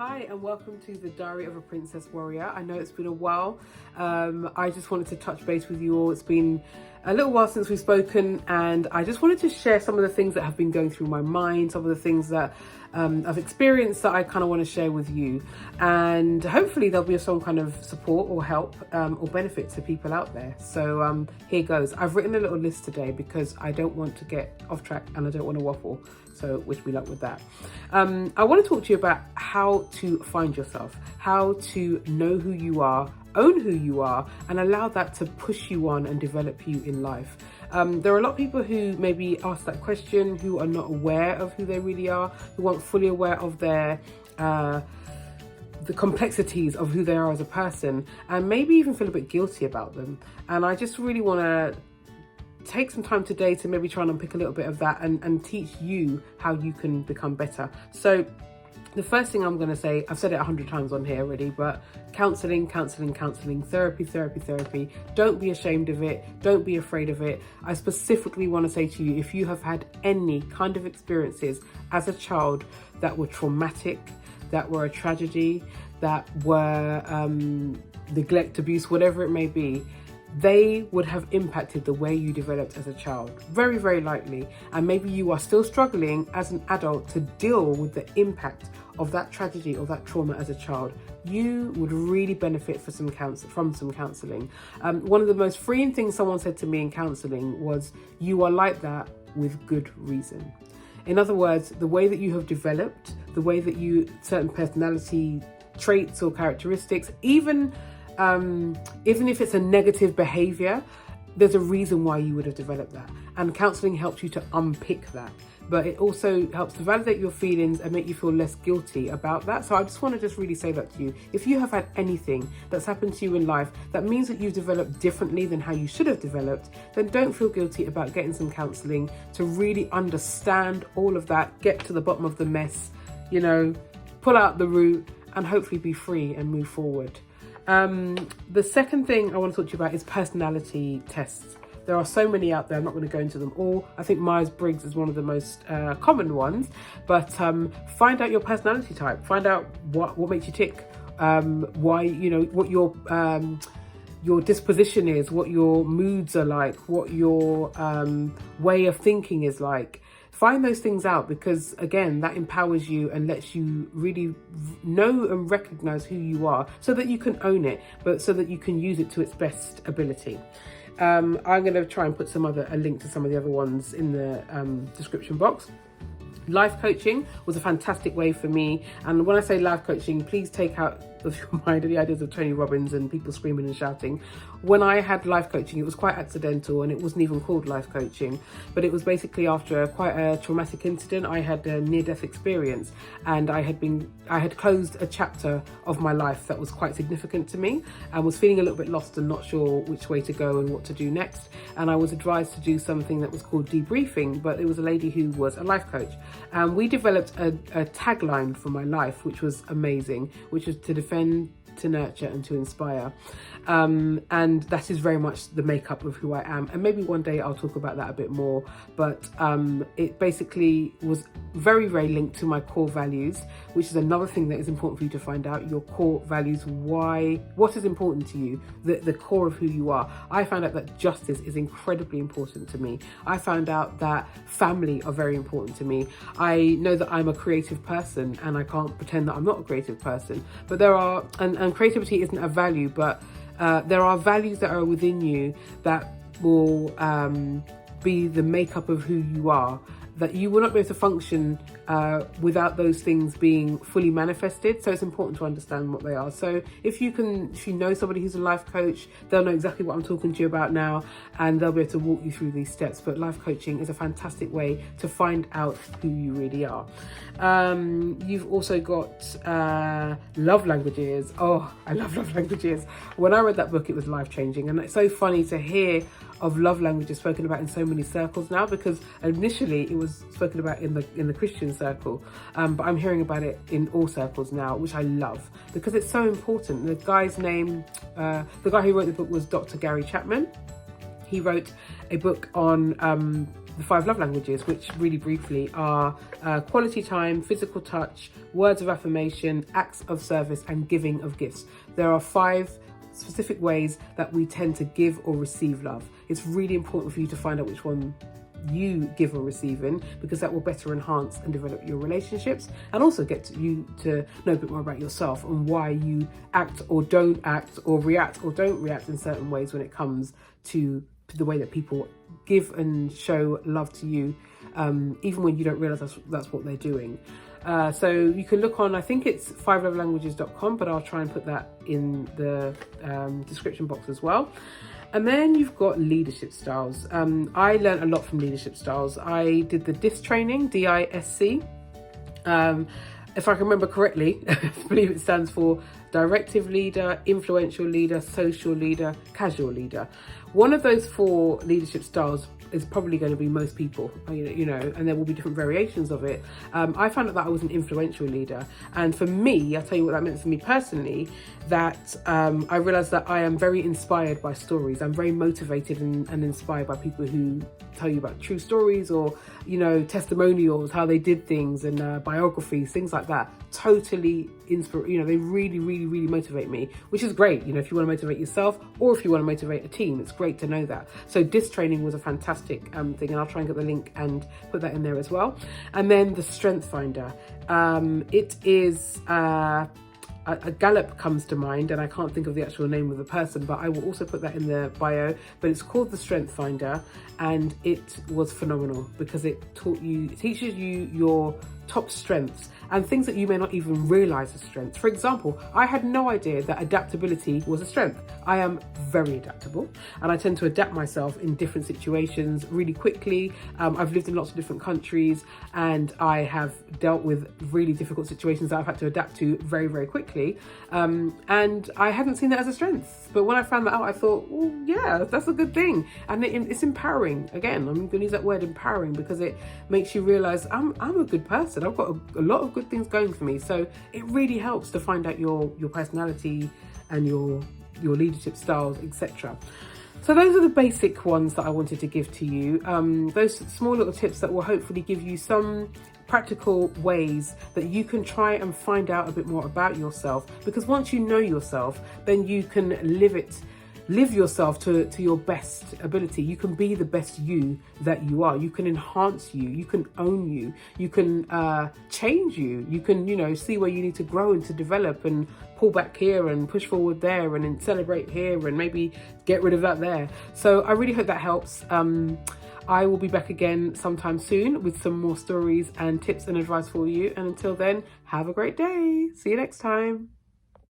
Hi and welcome to the Diary of a Princess Warrior. I know it's been a while. I just wanted to touch base with you all. It's been a little while since we've spoken, and I just wanted to share some of the things that have been going through my mind, some of the things that I've experienced that I kind of want to share with you, and hopefully there'll be some kind of support or help or benefit to people out there. So here goes. I've written a little list today because I don't want to get off track and I don't want to waffle, so wish me luck with that. I want to talk to you about how to find yourself, how to know who you are, own who you are, and allow that to push you on and develop you in life. There are a lot of people who maybe ask that question, who are not aware of who they really are, who aren't fully aware of their the complexities of who they are as a person, and maybe even feel a bit guilty about them. And I just really want to take some time today to maybe try and unpick a little bit of that and teach you how you can become better. So the first thing I'm going to say, I've said it 100 times on here already, but counselling, therapy. Don't be ashamed of it. Don't be afraid of it. I specifically want to say to you, if you have had any kind of experiences as a child that were traumatic, that were a tragedy, that were neglect, abuse, whatever it may be, they would have impacted the way you developed as a child, very, very likely. And maybe you are still struggling as an adult to deal with the impact of that tragedy or that trauma as a child. You would really benefit from some counselling. One of the most freeing things someone said to me in counselling was, "You are like that with good reason." In other words, the way that you have developed, the way that certain personality traits or characteristics, even if it's a negative behavior, there's a reason why you would have developed that. And counselling helps you to unpick that. But it also helps to validate your feelings and make you feel less guilty about that. So I just want to really say that to you. If you have had anything that's happened to you in life that means that you've developed differently than how you should have developed, then don't feel guilty about getting some counselling to really understand all of that, get to the bottom of the mess, pull out the root and hopefully be free and move forward. The second thing I want to talk to you about is personality tests. There are so many out there. I'm not going to go into them all. I think Myers-Briggs is one of the most common ones, but find out your personality type. Find out what makes you tick, why, what your disposition is, what your moods are like, what your way of thinking is like. Find those things out, because again, that empowers you and lets you really know and recognize who you are, so that you can own it, but so that you can use it to its best ability. I'm going to try and put a link to some of the other ones in the description box. Life coaching was a fantastic way for me. And when I say life coaching, please take out of your mind the ideas of Tony Robbins and people screaming and shouting. When I had life coaching, it was quite accidental and it wasn't even called life coaching, but it was basically after quite a traumatic incident. I had a near-death experience, and I had closed a chapter of my life that was quite significant to me, and was feeling a little bit lost and not sure which way to go and what to do next. And I was advised to do something that was called debriefing, but it was a lady who was a life coach. And we developed a tagline for my life, which was amazing, which was to defend, to nurture and to inspire. And that is very much the makeup of who I am. And maybe one day I'll talk about that a bit more. But it basically was very, very linked to my core values, which is another thing that is important for you to find out. Your core values, what is important to you, the core of who you are. I found out that justice is incredibly important to me. I found out that family are very important to me. I know that I'm a creative person, and I can't pretend that I'm not a creative person. But there are, and creativity isn't a value, but there are values that are within you that will be the makeup of who you are, that you will not be able to function without those things being fully manifested. So it's important to understand what they are. So if you know somebody who's a life coach, they'll know exactly what I'm talking to you about now, and they'll be able to walk you through these steps. But life coaching is a fantastic way to find out who you really are. You've also got love languages. Oh, I love love languages. When I read that book, it was life-changing. And it's so funny to hear of love languages spoken about in so many circles now, because initially it was spoken about in the Christian circle, but I'm hearing about it in all circles now, which I love because it's so important. The guy's name, the guy who wrote the book was Dr. Gary Chapman. He wrote a book on the 5 love languages, which really briefly are quality time, physical touch, words of affirmation, acts of service, and giving of gifts. There are 5 specific ways that we tend to give or receive love. It's really important for you to find out which one you give or receive in, because that will better enhance and develop your relationships, and also get you to know a bit more about yourself and why you act or don't act, or react or don't react in certain ways when it comes to the way that people give and show love to you, even when you don't realize that's what they're doing. So you can look on, I think it's 5lovelanguages.com, but I'll try and put that in the description box as well. And then you've got leadership styles. I learned a lot from leadership styles. I did the DISC training, DISC. If I can remember correctly, I believe it stands for directive leader, influential leader, social leader, casual leader. One of those 4 leadership styles is probably going to be most people, you know, and there will be different variations of it. I found out that I was an influential leader, and for me, I'll tell you what that meant for me personally, that I realized that I am very inspired by stories. I'm very motivated and inspired by people who tell you about true stories, or, you know, testimonials, how they did things, and biographies, things like that. Totally you know, they really, really, really motivate me, which is great. You know, if you want to motivate yourself, or if you want to motivate a team, it's great to know that. So DISC training was a fantastic thing, and I'll try and get the link and put that in there as well. And then the Strength Finder. It is a Gallup comes to mind, and I can't think of the actual name of the person, but I will also put that in the bio. But it's called the Strength Finder, and it was phenomenal because it teaches you your top strengths and things that you may not even realize as strengths. For example, I had no idea that adaptability was a strength. I am very adaptable, and I tend to adapt myself in different situations really quickly. I've lived in lots of different countries, and I have dealt with really difficult situations that I've had to adapt to very, very quickly. And I hadn't seen that as a strength. But when I found that out, I thought, well, yeah, that's a good thing. And it's empowering. Again, I'm going to use that word empowering, because it makes you realize I'm a good person. I've got a lot of good things going for me. So it really helps to find out your personality and your leadership styles, etc. So those are the basic ones that I wanted to give to you. Those small little tips that will hopefully give you some practical ways that you can try and find out a bit more about yourself, because once you know yourself, then you can live yourself to your best ability. You can be the best you that you are. You can enhance you can own you can change you can, you know, see where you need to grow and to develop, and pull back here and push forward there, and then celebrate here and maybe get rid of that there. So I really hope that helps. I will be back again sometime soon with some more stories and tips and advice for you. And until then, have a great day. See you next time.